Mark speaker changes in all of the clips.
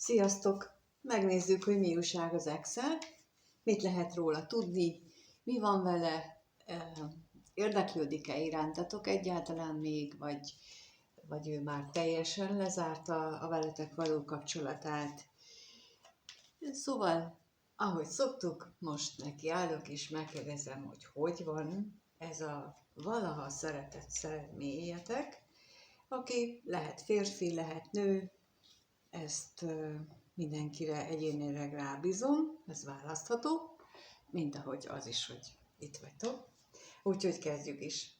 Speaker 1: Sziasztok! Megnézzük, hogy mi újság az Ex-el, mit lehet róla tudni, mi van vele, érdeklődik-e irántatok egyáltalán még, vagy ő már teljesen lezárta a veletek való kapcsolatát. Szóval, ahogy szoktuk, most nekiállok és megkérdezem, hogy van ez a valaha szeretett személyetek, aki lehet férfi, lehet nő, ezt mindenkire egyénileg rábízom, ez választható, mint ahogy az is, hogy itt vagytok. Úgyhogy kezdjük is.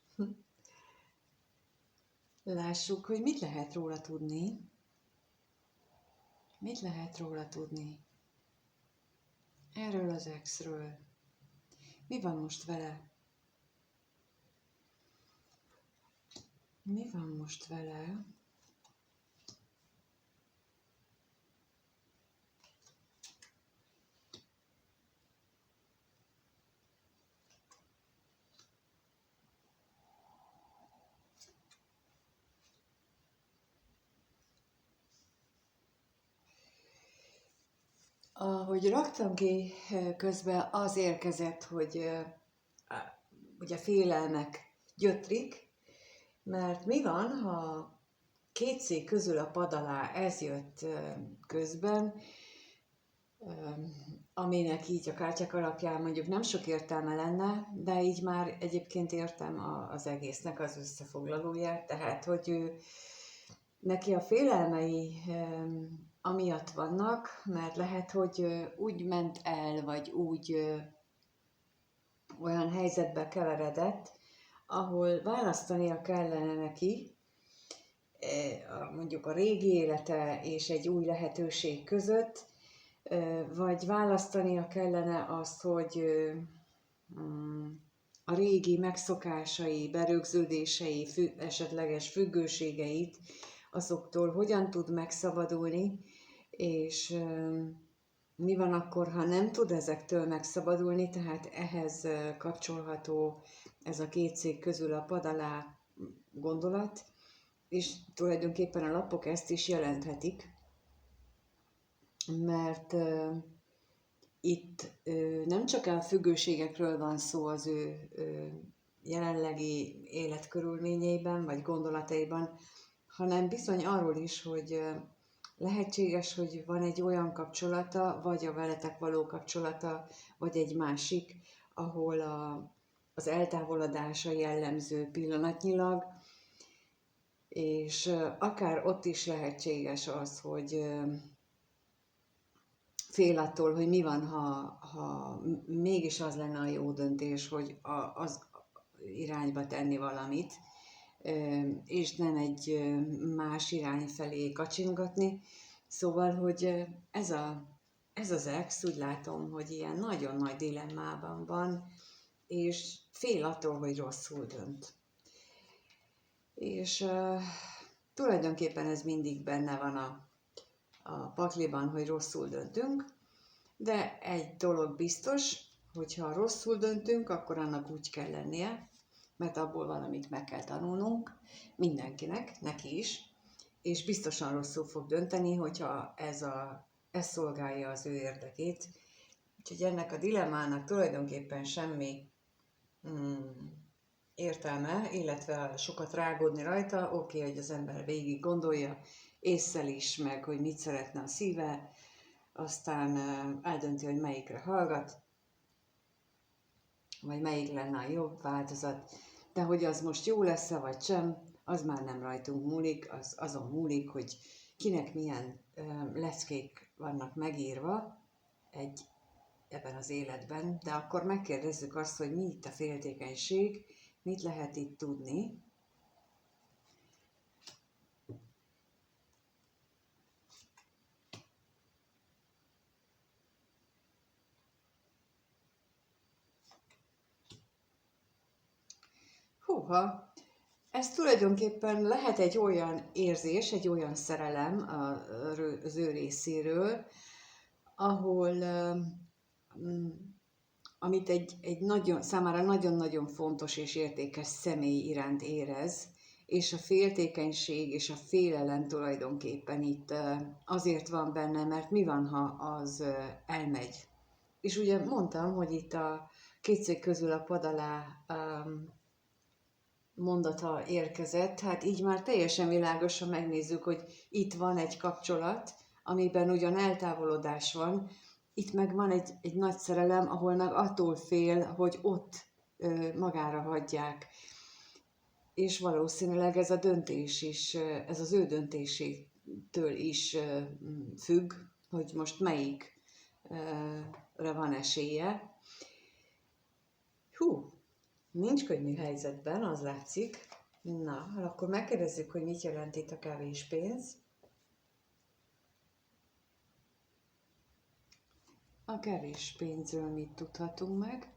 Speaker 1: Lássuk, hogy mit lehet róla tudni. Mit lehet róla tudni? Erről az exről. Mi van most vele? Mi van most vele? Ahogy raktam ki, közben az érkezett, hogy ugye félelmek gyötrik, mert mi van, ha két szék közül a pad alá ez jött közben, aminek így a kártyák alapján mondjuk nem sok értelme lenne, de így már egyébként értem az egésznek az összefoglalóját, tehát hogy neki a félelmei amiatt vannak, mert lehet, hogy úgy ment el, vagy úgy olyan helyzetbe keveredett, ahol választania kellene neki, mondjuk a régi élete és egy új lehetőség között, vagy választania kellene azt, hogy a régi megszokásai, berögződései, esetleges függőségeit, azoktól hogyan tud megszabadulni, és mi van akkor, ha nem tud ezektől megszabadulni, tehát ehhez kapcsolható ez a két szék közül a pad alá gondolat, és tulajdonképpen a lapok ezt is jelenthetik, mert itt nem csak a függőségekről van szó az ő jelenlegi életkörülményeiben, vagy gondolataiban, hanem bizony arról is, hogy lehetséges, hogy van egy olyan kapcsolata, vagy a veletek való kapcsolata, vagy egy másik, ahol az eltávolodása jellemző pillanatnyilag, és akár ott is lehetséges az, hogy fél attól, hogy mi van, ha mégis az lenne a jó döntés, hogy az irányba tenni valamit, és nem egy más irány felé kacsingatni. Szóval, hogy ez az ex, úgy látom, hogy ilyen nagyon nagy dilemmában van, és fél attól, hogy rosszul dönt. És tulajdonképpen ez mindig benne van a pakliban, hogy rosszul döntünk, de egy dolog biztos, hogyha rosszul döntünk, akkor annak úgy kell lennie, mert abból valamit meg kell tanulnunk, mindenkinek, neki is, és biztosan rosszul fog dönteni, hogyha ez szolgálja az ő érdekét. Úgyhogy ennek a dilemmának tulajdonképpen semmi értelme, illetve sokat rágódni rajta, oké, hogy az ember végig gondolja, ésszel is, meg hogy mit szeretne a szíve, aztán eldönti, hogy melyikre hallgat, vagy melyik lenne a jobb változat, de hogy az most jó lesz-e vagy sem, az már nem rajtunk múlik, az azon múlik, hogy kinek milyen leckék vannak megírva ebben az életben, de akkor megkérdezzük azt, hogy mi itt a féltékenység, mit lehet itt tudni. Húha! Ez tulajdonképpen lehet egy olyan érzés, egy olyan szerelem az ő részéről, ahol amit egy számára nagyon-nagyon fontos és értékes személy iránt érez, és a féltékenység és a félelem tulajdonképpen itt azért van benne, mert mi van, ha az elmegy. És ugye mondtam, hogy itt a két szék közül a pad alá mondata érkezett, hát így már teljesen világosan megnézzük, hogy itt van egy kapcsolat, amiben ugyan eltávolodás van, itt meg van egy nagy szerelem, ahol meg attól fél, hogy ott magára hagyják. És valószínűleg ez a döntés is, ez az ő döntésétől is függ, hogy most melyikre van esélye. Hú, nincs könnyű helyzetben, az látszik. Na, akkor megkérdezzük, hogy mit jelent itt a kevés pénz. A kevés pénzről mit tudhatunk meg?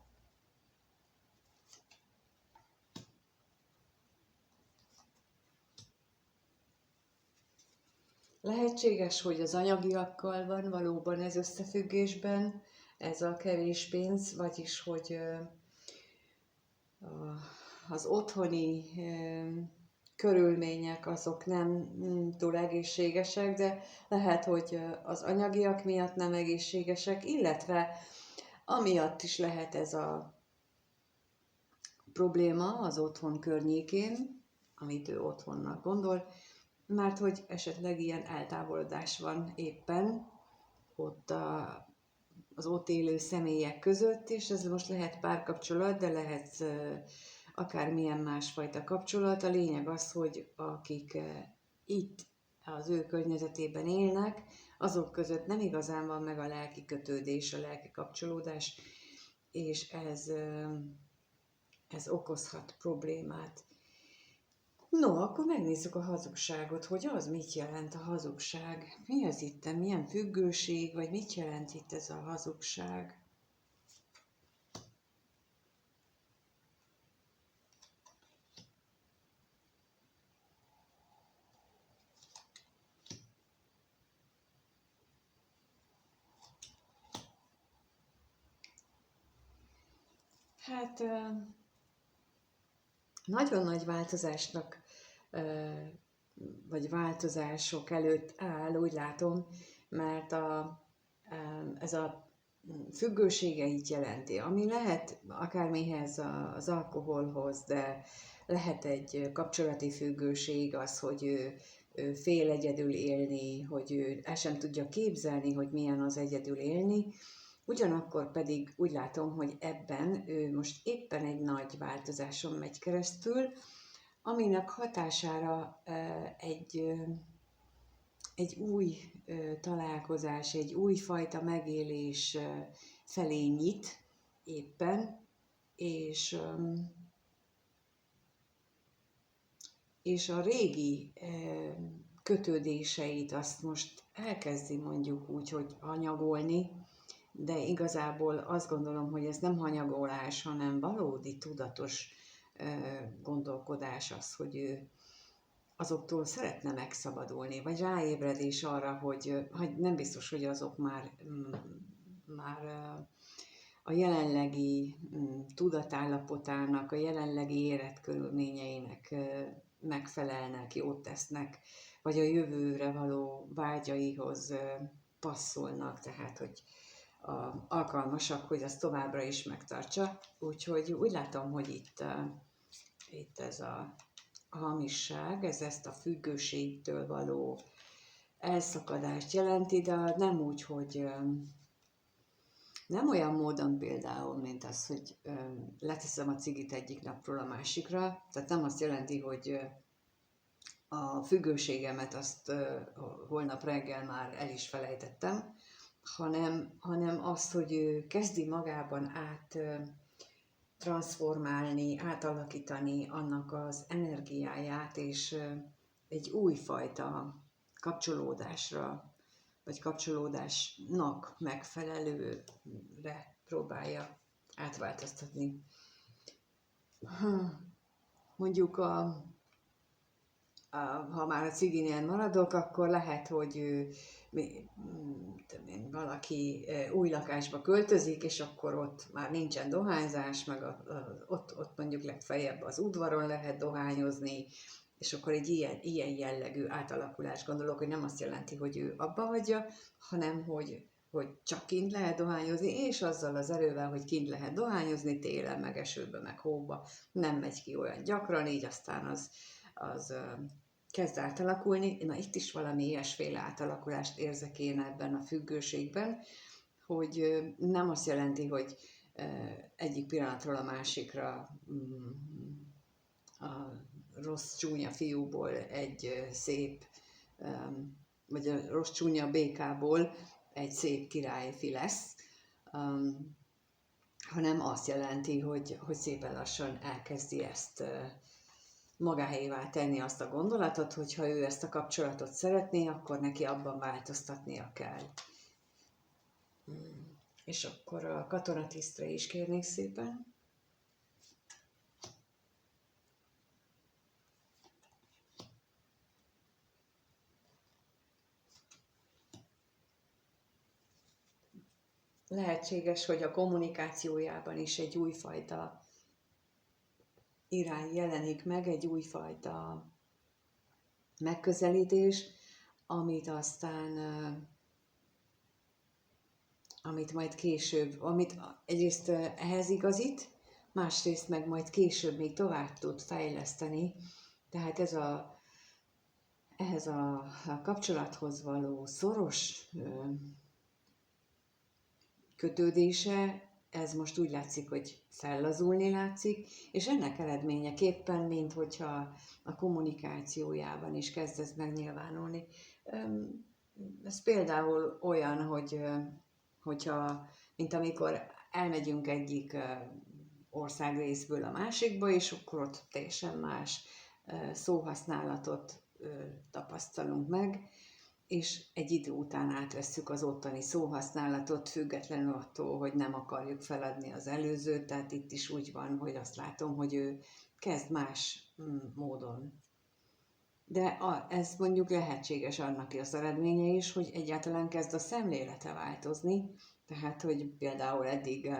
Speaker 1: Lehetséges, hogy az anyagiakkal van valóban ez összefüggésben, ez a kevés pénz, vagyis hogy az otthoni körülmények azok nem túl egészségesek, de lehet, hogy az anyagiak miatt nem egészségesek, illetve amiatt is lehet ez a probléma az otthon környékén, amit ő otthonnak gondol, mert hogy esetleg ilyen eltávolodás van éppen ott az ott élő személyek között, és ez most lehet párkapcsolat, de lehet akármilyen másfajta kapcsolat. A lényeg az, hogy akik itt az ő környezetében élnek, azok között nem igazán van meg a lelki kötődés, a lelki kapcsolódás, és ez okozhat problémát. No, akkor megnézzük a hazugságot, hogy az mit jelent a hazugság. Mi az itt, milyen függőség, vagy mit jelent itt ez a hazugság? Hát nagyon nagy változásnak, vagy változások előtt áll, úgy látom, mert ez a függősége így jelenti, ami lehet akármihez, az alkoholhoz, de lehet egy kapcsolati függőség, az, hogy ő fél egyedül élni, hogy ő el sem tudja képzelni, hogy milyen az egyedül élni. Ugyanakkor pedig úgy látom, hogy ebben ő most éppen egy nagy változáson megy keresztül, aminek hatására egy új találkozás, egy újfajta megélés felé nyit éppen, és a régi kötődéseit azt most elkezdi mondjuk úgy, hogy hanyagolni, de igazából azt gondolom, hogy ez nem hanyagolás, hanem valódi tudatos gondolkodás az, hogy ő azoktól szeretne megszabadulni, vagy ráébredés arra, hogy nem biztos, hogy azok már a jelenlegi tudatállapotának, a jelenlegi életkörülményeinek megfelelnek, jót tesznek, vagy a jövőre való vágyaihoz passzolnak, tehát hogy alkalmasak, hogy azt továbbra is megtartsa. Úgyhogy úgy látom, hogy itt ez a hamisság, ez ezt a függőségtől való elszakadást jelenti, de nem úgy, hogy nem olyan módon például, mint az, hogy leteszem a cigit egyik napról a másikra, tehát nem azt jelenti, hogy a függőségemet azt holnap reggel már el is felejtettem, hanem azt, hogy ő kezdi magában transformálni, átalakítani annak az energiáját, és egy újfajta kapcsolódásra, vagy kapcsolódásnak megfelelőre próbálja átváltoztatni. Mondjuk ha már a ciginél maradok, akkor lehet, hogy valaki új lakásba költözik, és akkor ott már nincsen dohányzás, meg ott mondjuk legfeljebb az udvaron lehet dohányozni, És akkor egy ilyen jellegű átalakulás, gondolok, hogy nem azt jelenti, hogy ő abba hagyja, hanem hogy csak kint lehet dohányozni, és azzal az erővel, hogy kint lehet dohányozni, télen, meg esőbe, meg hóba, nem megy ki olyan gyakran, így aztán az kezd átalakulni. Na itt is valami ilyesféle átalakulást érzek én ebben a függőségben, hogy nem azt jelenti, hogy egyik pillanatról a másikra a rossz csúnya fiúból egy szép, vagy a rossz csúnya békából egy szép királyfi lesz, hanem azt jelenti, hogy szépen lassan elkezdi ezt magáévá tenni azt a gondolatot, hogy ha ő ezt a kapcsolatot szeretné, akkor neki abban változtatnia kell. És akkor a katonatisztre is kérnék szépen. Lehetséges, hogy a kommunikációjában is egy újfajta irány jelenik meg, egy újfajta megközelítés, amit aztán, amit majd később, amit egyrészt ehhez igazít, másrészt meg majd később még tovább tud fejleszteni. Tehát ehhez a kapcsolathoz való szoros kötődése, ez most úgy látszik, hogy fellazulni látszik, és ennek eredményeképpen, mint hogyha a kommunikációjában is kezd ez megnyilvánulni. Ez például olyan, hogyha, mint amikor elmegyünk egyik országrészből a másikba, és akkor ott teljesen más szóhasználatot tapasztalunk meg, és egy idő után átvesszük az ottani szóhasználatot, függetlenül attól, hogy nem akarjuk feladni az előzőt, tehát itt is úgy van, hogy azt látom, hogy ő kezd más módon. De ez mondjuk lehetséges annak az eredménye is, hogy egyáltalán kezd a szemlélete változni, tehát, hogy például eddig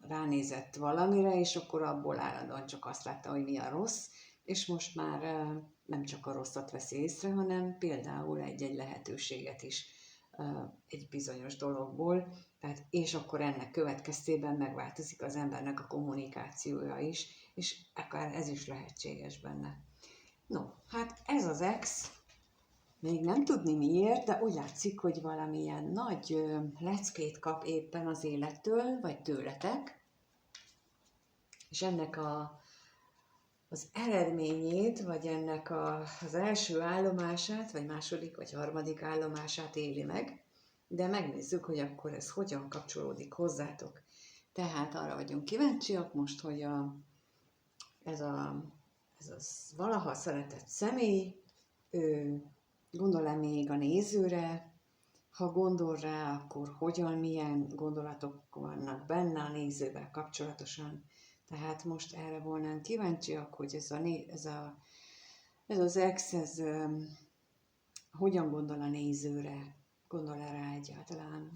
Speaker 1: ránézett valamire, és akkor abból állandóan csak azt látta, hogy mi a rossz, és most már nem csak a rosszat veszi észre, hanem például egy-egy lehetőséget is egy bizonyos dologból, és akkor ennek következtében megváltozik az embernek a kommunikációja is, és akár ez is lehetséges benne. No, hát ez az ex, még nem tudni miért, de úgy látszik, hogy valamilyen nagy leckét kap éppen az élettől, vagy tőletek, és ennek az eredményét, vagy ennek az első állomását, vagy második, vagy harmadik állomását éli meg, de megnézzük, hogy akkor ez hogyan kapcsolódik hozzátok. Tehát arra vagyunk kíváncsiak most, hogy ez a valaha szeretett személy, ő gondol-e még a nézőre, ha gondol rá, akkor hogyan, milyen gondolatok vannak benne a nézővel kapcsolatosan. Tehát most erre volnánk kíváncsiak, hogy ez az ex, ez hogyan gondol a nézőre, gondol-e rá egyáltalán.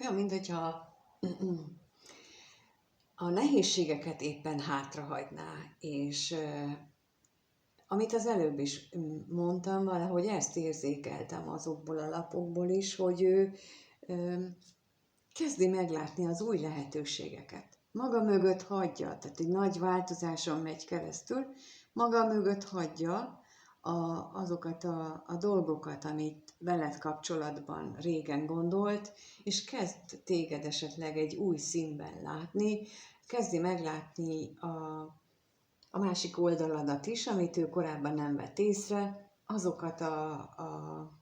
Speaker 1: Olyan, mint hogyha a nehézségeket éppen hátrahagyná, és amit az előbb is mondtam, valahogy ezt érzékeltem azokból a lapokból is, hogy ő kezdi meglátni az új lehetőségeket. Maga mögött hagyja, tehát egy nagy változáson megy keresztül, maga mögött hagyja azokat a dolgokat, amit veled kapcsolatban régen gondolt, és kezd téged esetleg egy új színben látni, kezdi meglátni a másik oldaladat is, amit ő korábban nem vett észre, azokat a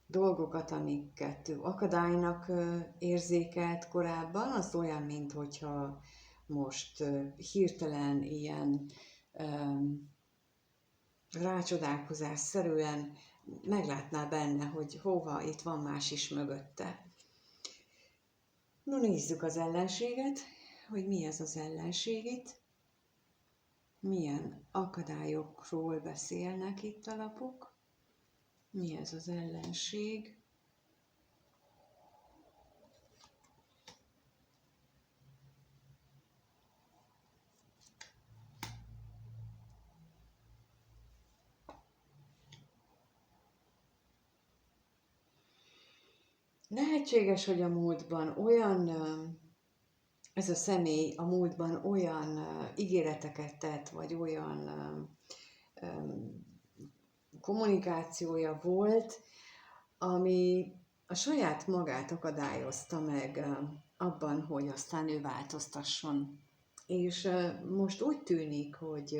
Speaker 1: dolgokat, amiket ő akadálynak érzékelt korábban, az olyan, mint hogyha most hirtelen ilyen rácsodálkozásszerűen meglátná benne, hogy hova itt van más is mögötte. No, nézzük az ellenséget, hogy mi ez az ellenség itt. Milyen akadályokról beszélnek itt a lapok. Mi ez az ellenség? Lehetséges, hogy a múltban olyan, ez a személy a múltban olyan ígéreteket tett, vagy olyan kommunikációja volt, ami a saját magát akadályozta meg abban, hogy aztán ő változtasson. És most úgy tűnik, hogy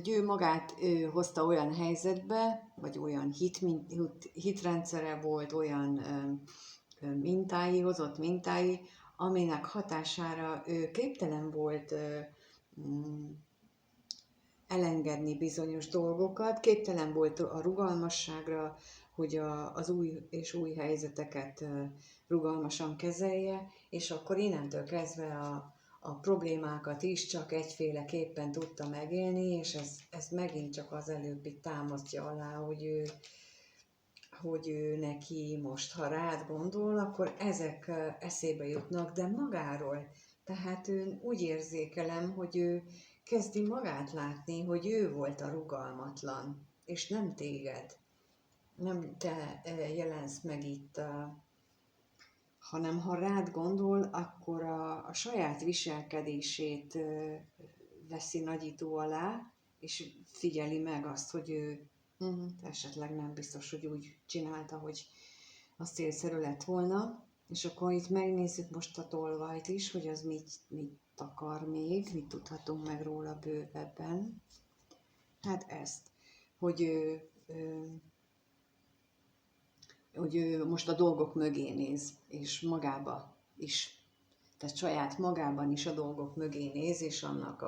Speaker 1: ő magát hozta olyan helyzetbe, vagy olyan hitrendszere volt, olyan mintái, hozott mintái, aminek hatására ő képtelen volt elengedni bizonyos dolgokat, képtelen volt a rugalmasságra, hogy az új és új helyzeteket rugalmasan kezelje, és akkor innentől kezdve a problémákat is csak egyféleképpen tudta megélni, és ez megint csak az előbbi támasztja alá, hogy ő neki most, ha rád gondol, akkor ezek eszébe jutnak, de magáról. Tehát én úgy érzékelem, hogy ő kezdi magát látni, hogy ő volt a rugalmatlan, és nem téged. Nem te jelensz meg itt, hanem ha rád gondol, akkor a saját viselkedését veszi nagyító alá, és figyeli meg azt, hogy ő esetleg nem biztos, hogy úgy csinálta, hogy az célszerű lett volna. És akkor itt megnézzük most a tolvajt is, hogy az mit akar még, mit tudhatunk meg róla bővebben. Hát ezt, hogy ő most a dolgok mögé néz, és magába is, tehát saját magában is a dolgok mögé néz, és annak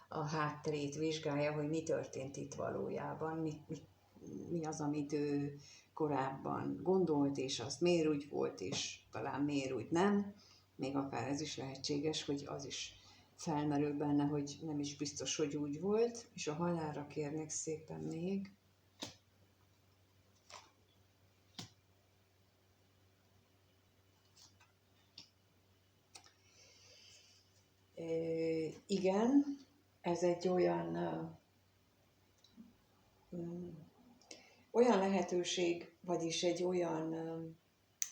Speaker 1: a hátterét vizsgálja, hogy mi történt itt valójában, mi az, amit ő korábban gondolt, és az miért úgy volt, és talán miért úgy nem. Még akár ez is lehetséges, hogy az is felmerül benne, hogy nem is biztos, hogy úgy volt. És a halálra kérnék szépen még. Igen, ez egy olyan lehetőség, vagyis egy olyan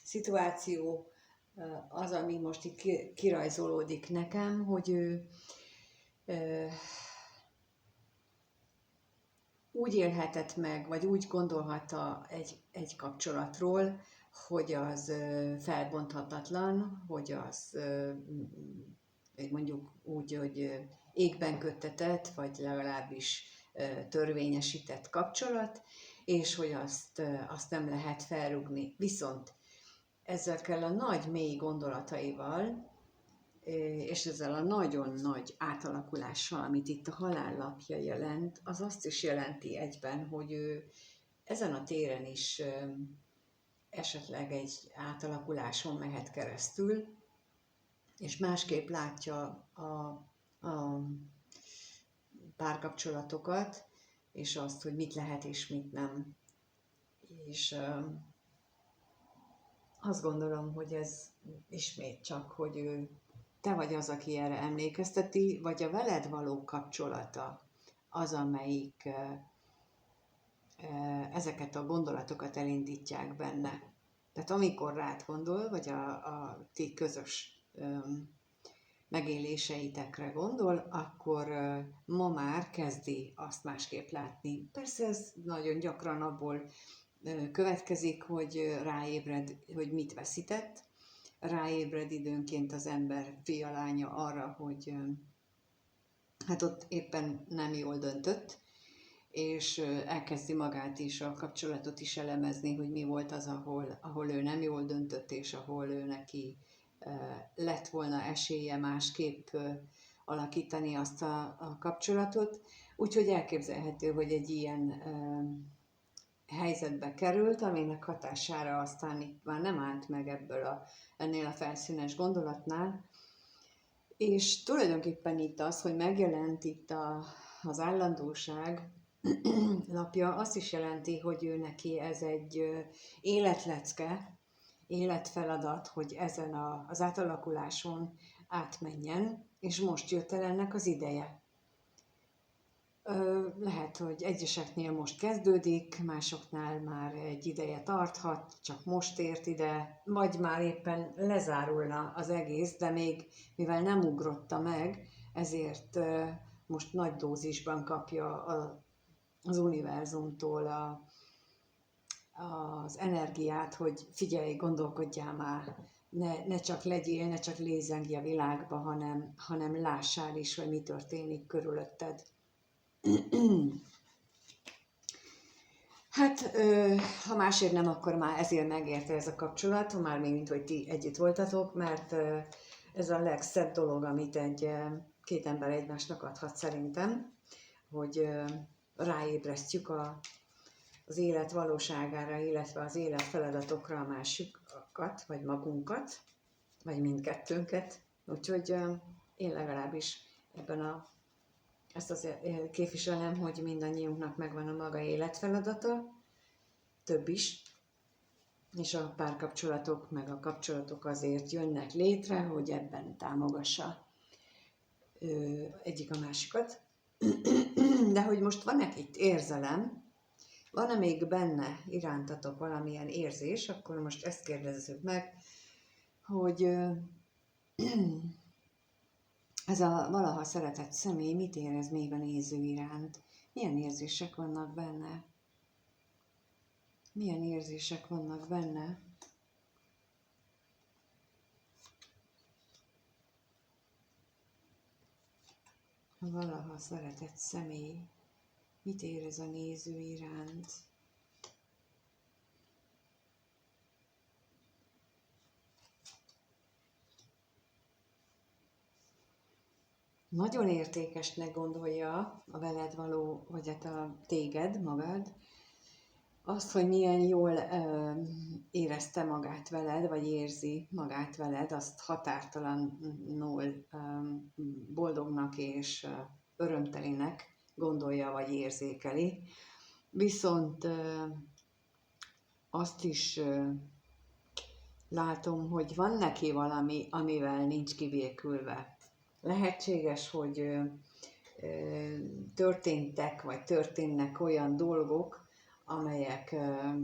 Speaker 1: szituáció az, ami most itt kirajzolódik nekem, hogy ő úgy élhetett meg, vagy úgy gondolhatta egy kapcsolatról, hogy az felbonthatatlan, hogy az mondjuk úgy, hogy égben köttetett, vagy legalábbis törvényesített kapcsolat, és hogy azt nem lehet felrúgni. Viszont ezekkel a nagy, mély gondolataival, és ezzel a nagyon nagy átalakulással, amit itt a halállapja jelent, az azt is jelenti egyben, hogy ő ezen a téren is esetleg egy átalakuláson mehet keresztül, és másképp látja a párkapcsolatokat, és azt, hogy mit lehet és mit nem. És azt gondolom, hogy ez ismét csak, hogy te vagy az, aki erre emlékezteti, vagy a veled való kapcsolata az, amelyik ezeket a gondolatokat elindítják benne. Tehát amikor rád gondol, vagy a ti közös megéléseitekre gondol, akkor ma már kezdi azt másképp látni. Persze ez nagyon gyakran abból következik, hogy ráébred, hogy mit veszített, ráébred időnként az ember fia, lánya arra, hogy hát ott éppen nem jól döntött, és elkezdi magát is, a kapcsolatot is elemezni, hogy mi volt az, ahol ő nem jól döntött, és ahol ő neki lett volna esélye másképp alakítani azt a kapcsolatot. Úgyhogy elképzelhető, hogy egy ilyen helyzetbe került, aminek hatására aztán itt már nem állt meg ennél a felszínes gondolatnál. És tulajdonképpen itt az, hogy megjelent itt az állandóság lapja, azt is jelenti, hogy ő neki ez egy életlecke, életfeladat, hogy ezen az átalakuláson átmenjen, és most jött el ennek az ideje. Lehet, hogy egyeseknél most kezdődik, másoknál már egy ideje tarthat, csak most ért ide, vagy már éppen lezárulna az egész, de még mivel nem ugrotta meg, ezért most nagy dózisban kapja az univerzumtól az energiát, hogy figyelj, gondolkodjál már, ne csak legyél, ne csak lézengj a világba, hanem lássál is, hogy mi történik körülötted. Hát, ha másért nem, akkor már ezért megérte ez a kapcsolat, már még mint hogy ti együtt voltatok, mert ez a legszebb dolog, amit két ember egymásnak adhat szerintem, hogy ráébresztjük az élet valóságára, illetve az élet feladatokra a másikat, vagy magunkat, vagy mindkettőnket. Úgyhogy én legalábbis ezt azért képviselem, hogy mindannyiunknak megvan a maga életfeladata, több is, és a párkapcsolatok, meg a kapcsolatok azért jönnek létre, hogy ebben támogassa egyik a másikat. De hogy most van-e itt érzelem, van-e még benne irántatok valamilyen érzés, akkor most ezt kérdezzük meg, hogy ez a valaha szeretett személy mit érez még a néző iránt? Milyen érzések vannak benne? Milyen érzések vannak benne? A valaha szeretett személy mit érez a néző iránt? Nagyon értékesnek gondolja a veled való, vagy hát a téged, magad, azt, hogy milyen jól érezte magát veled, vagy érzi magát veled, azt határtalanul boldognak és örömtelinek gondolja, vagy érzékeli. Viszont azt is látom, hogy van neki valami, amivel nincs kibékülve. Lehetséges, hogy történtek, vagy történnek olyan dolgok, amelyek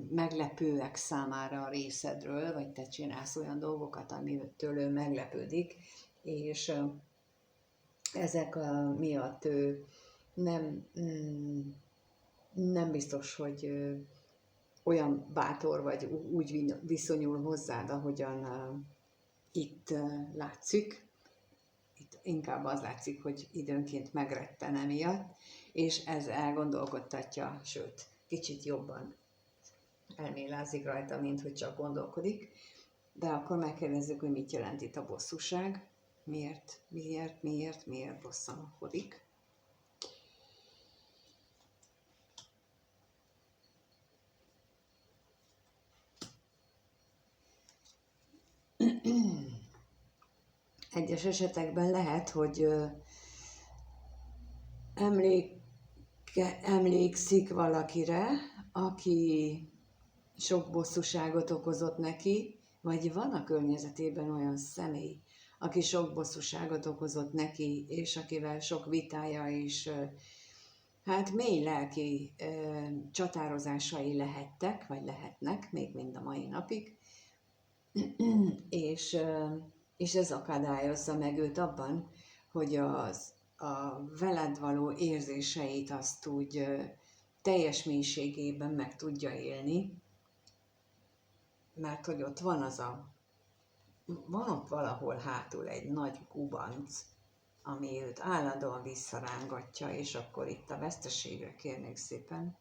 Speaker 1: meglepőek számára a részedről, vagy te csinálsz olyan dolgokat, amitől ő meglepődik, és ezek miatt ő nem biztos, hogy olyan bátor vagy úgy viszonyul hozzád, ahogyan itt látszik. Itt inkább az látszik, hogy időnként megretten emiatt, és ez elgondolkodtatja, sőt, kicsit jobban elmélázik rajta, mint hogy csak gondolkodik. De akkor megkérdezzük, hogy mit jelent itt a bosszúság, miért bosszankodik. Egyes esetekben lehet, hogy emlékszik valakire, aki sok bosszúságot okozott neki, vagy van a környezetében olyan személy, aki sok bosszúságot okozott neki, és akivel sok vitája és hát mély lelki csatározásai lehettek, vagy lehetnek, még mind a mai napig, és ez akadályozza meg őt abban, hogy a veled való érzéseit azt úgy teljes mélységében meg tudja élni, mert hogy ott van van ott valahol hátul egy nagy gubanc, ami őt állandóan visszarángatja, és akkor itt a veszteségre kérnék szépen.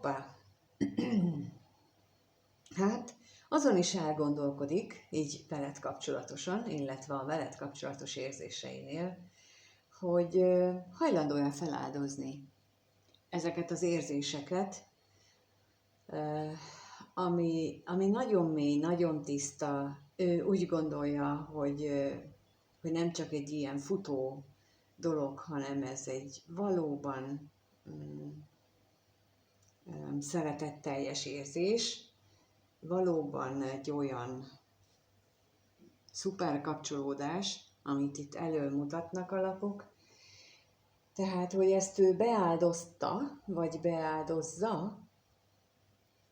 Speaker 1: Hoppá! Hát, azon is elgondolkodik, így veled kapcsolatosan, illetve a veled kapcsolatos érzéseinél, hogy hajlandó-e feláldozni ezeket az érzéseket, ami nagyon mély, nagyon tiszta. Ő úgy gondolja, hogy nem csak egy ilyen futó dolog, hanem ez egy valóban szeretetteljes érzés, valóban egy olyan szuper kapcsolódás, amit itt előmutatnak a lapok. Tehát, hogy ezt ő beáldozta, vagy beáldozza,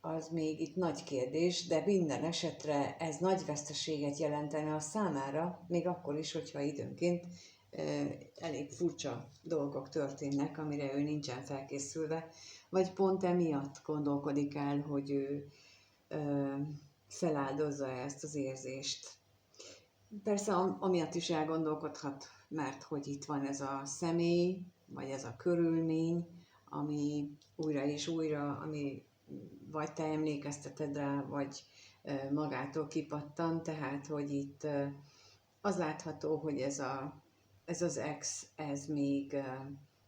Speaker 1: az még itt nagy kérdés, de minden esetre ez nagy veszteséget jelentene a számára, még akkor is, hogyha időnként elég furcsa dolgok történnek, amire ő nincsen felkészülve, vagy pont emiatt gondolkodik el, hogy ő feláldozza ezt az érzést. Persze amiatt is elgondolkodhat, mert hogy itt van ez a személy, vagy ez a körülmény, ami újra és újra, ami vagy te emlékezteted rá, vagy magától kipattan, tehát hogy itt az látható, hogy ez az ex, ez még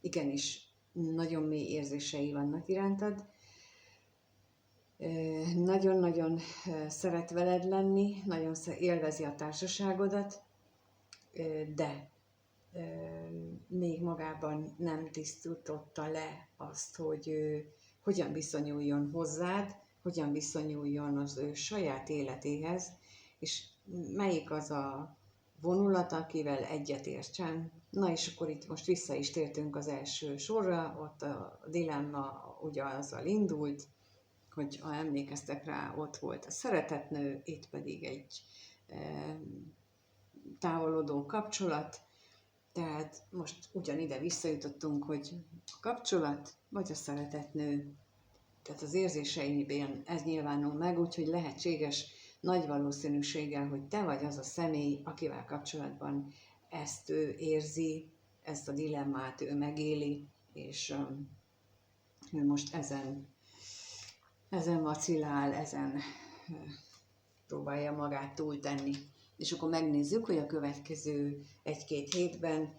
Speaker 1: igenis nagyon mély érzései vannak irántad, nagyon-nagyon szeret veled lenni, nagyon élvezi a társaságodat, de még magában nem tisztította le azt, hogy hogyan viszonyuljon hozzád, hogyan viszonyuljon az ő saját életéhez, és melyik az a vonulat, akivel egyetértsen. Na és akkor itt most vissza is tértünk az első sorra, ott a dilemma ugye azzal indult, hogy ha emlékeztek rá, ott volt a szeretetnő, itt pedig egy távolodó kapcsolat, tehát most ugyanide visszajutottunk, hogy a kapcsolat vagy a szeretetnő, tehát az érzéseiben ez nyilvánul meg, úgyhogy lehetséges nagy valószínűséggel, hogy te vagy az a személy, akivel kapcsolatban ezt ő érzi, ezt a dilemmát ő megéli, és ő most ezen vacillál, ezen próbálja magát túltenni. És akkor megnézzük, hogy a következő 1-2 hétben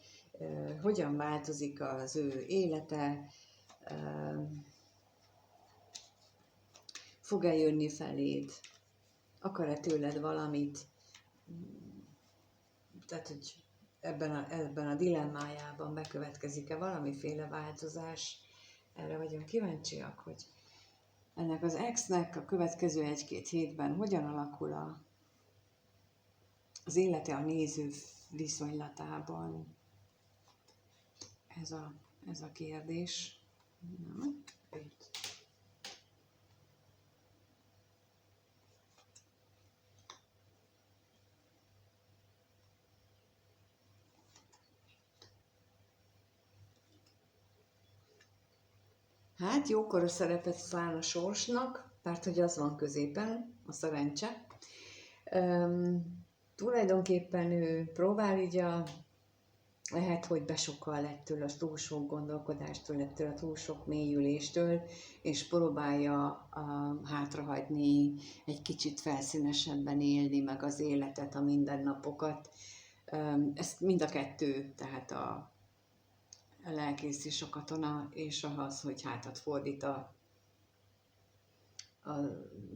Speaker 1: hogyan változik az ő élete, fog-e jönni feléd, akar-e tőled valamit, tehát hogy ebben a dilemmájában bekövetkezik-e valamiféle változás. Erre vagyunk kíváncsiak, hogy ennek az ex-nek a következő 1-2 hétben hogyan alakul az élete a néző viszonylatában. Ez a kérdés. Hát jókor a szerepet szán a sorsnak, mert hogy az van középen, a szerencse. Tulajdonképpen ő próbál így lehet, hogy besokkal ettől a túl sok gondolkodástól, ettől a túl sok mélyüléstől, és próbálja hátrahagyni, egy kicsit felszínesebben élni meg az életet, a mindennapokat. Ezt mind a kettő, tehát a lelkész és a katona, és az, hogy hátat fordít a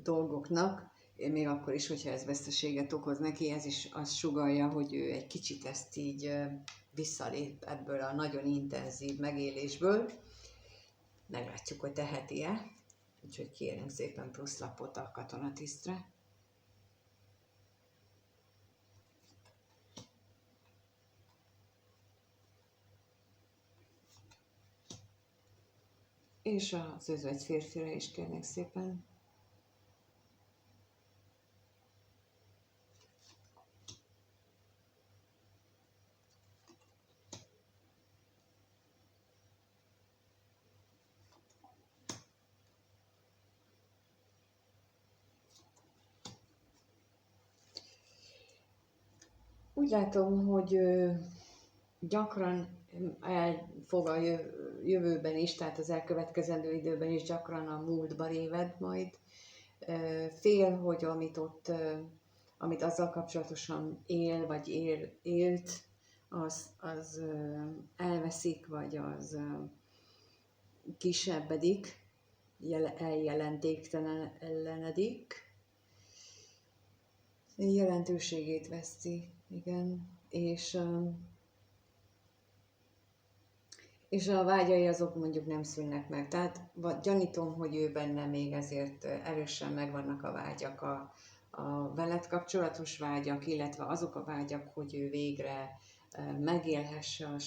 Speaker 1: dolgoknak, még akkor is, hogyha ez veszteséget okoz neki, ez is azt sugallja, hogy ő egy kicsit ezt így visszalép ebből a nagyon intenzív megélésből. Meglátjuk, hogy teheti-e, úgyhogy kérem szépen plusz lapot a katonatisztre. És az özvegy férfire is kérnek szépen. Úgy látom, hogy gyakran el fog a jövőben is, tehát az elkövetkezendő időben is gyakran a múltba réved majd. Fél, hogy amit azzal kapcsolatosan él, vagy élt, az elveszik, vagy az kisebbedik, eljelentéktelenedik, jelentőségét veszti, igen, és a vágyai azok mondjuk nem szűnnek meg. Tehát gyanítom, hogy ő benne még ezért erősen megvannak a vágyak, a veled kapcsolatos vágyak, illetve azok a vágyak, hogy ő végre megélhesse a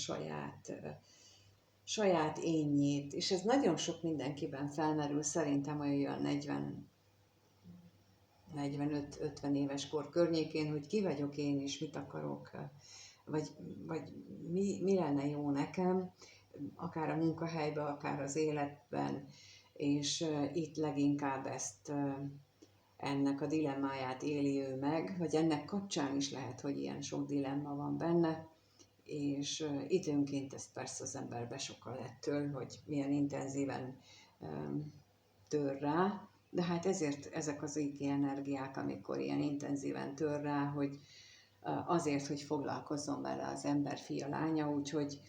Speaker 1: saját énjét. És ez nagyon sok mindenkiben felmerül, szerintem olyan 45-50 éves kor környékén, hogy ki vagyok én, és mit akarok, vagy mi lenne jó nekem, akár a munkahelyben, akár az életben, és itt leginkább ennek a dilemmáját éli ő meg, vagy ennek kapcsán is lehet, hogy ilyen sok dilemma van benne, és időnként ez persze az ember besokkal ettől, hogy milyen intenzíven tör rá, de hát ezért ezek az égi energiák, amikor ilyen intenzíven tör rá, hogy azért, hogy foglalkozzon vele az ember, fia, lánya, úgyhogy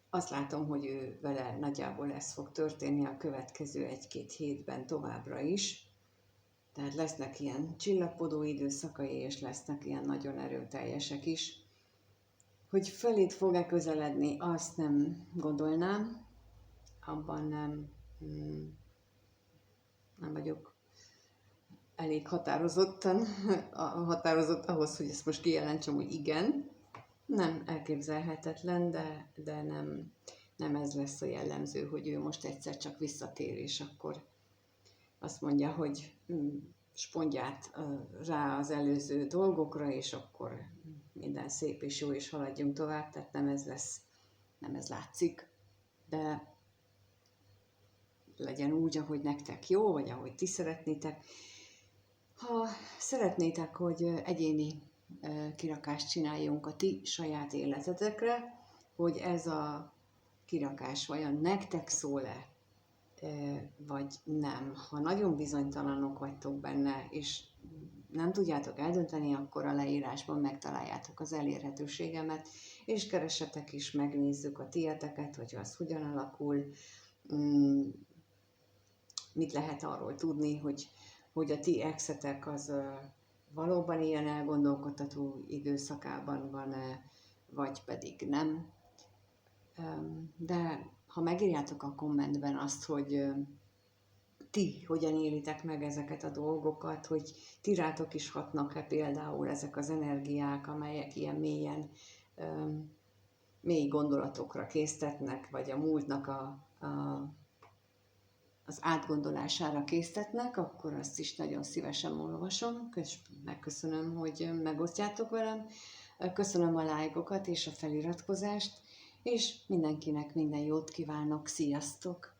Speaker 1: azt látom, hogy ő vele nagyjából ez fog történni a következő 1-2 hétben továbbra is. Tehát lesznek ilyen csillapodó időszakai, és lesznek ilyen nagyon erőteljesek is. Hogy feléd fog-e közeledni, azt nem gondolnám, abban nem vagyok elég határozott ahhoz, hogy ezt most kijelentsem, hogy igen. Nem elképzelhetetlen, de nem ez lesz a jellemző, hogy ő most egyszer csak visszatér, és akkor azt mondja, hogy spondját rá az előző dolgokra, és akkor minden szép és jó, és haladjunk tovább, tehát nem ez lesz, nem ez látszik, de legyen úgy, ahogy nektek jó, vagy ahogy ti szeretnétek. Ha szeretnétek, hogy egyéni kirakást csináljunk a ti saját életetekre, hogy ez a kirakás vajon nektek szól-e, vagy nem. Ha nagyon bizonytalanok vagytok benne, és nem tudjátok eldönteni, akkor a leírásban megtaláljátok az elérhetőségemet, és keressetek is, megnézzük a tieteket, hogy az hogyan alakul, mit lehet arról tudni, hogy a ti exetek az valóban ilyen elgondolkodtató időszakában van-e, vagy pedig nem. De ha megírjátok a kommentben azt, hogy ti hogyan élitek meg ezeket a dolgokat, hogy ti rátok is hatnak-e például ezek az energiák, amelyek ilyen mély gondolatokra késztetnek, vagy a múltnak az átgondolására késztetnek, akkor azt is nagyon szívesen olvasom, megköszönöm, hogy megosztjátok velem, köszönöm a lájkokat és a feliratkozást, és mindenkinek minden jót kívánok, sziasztok!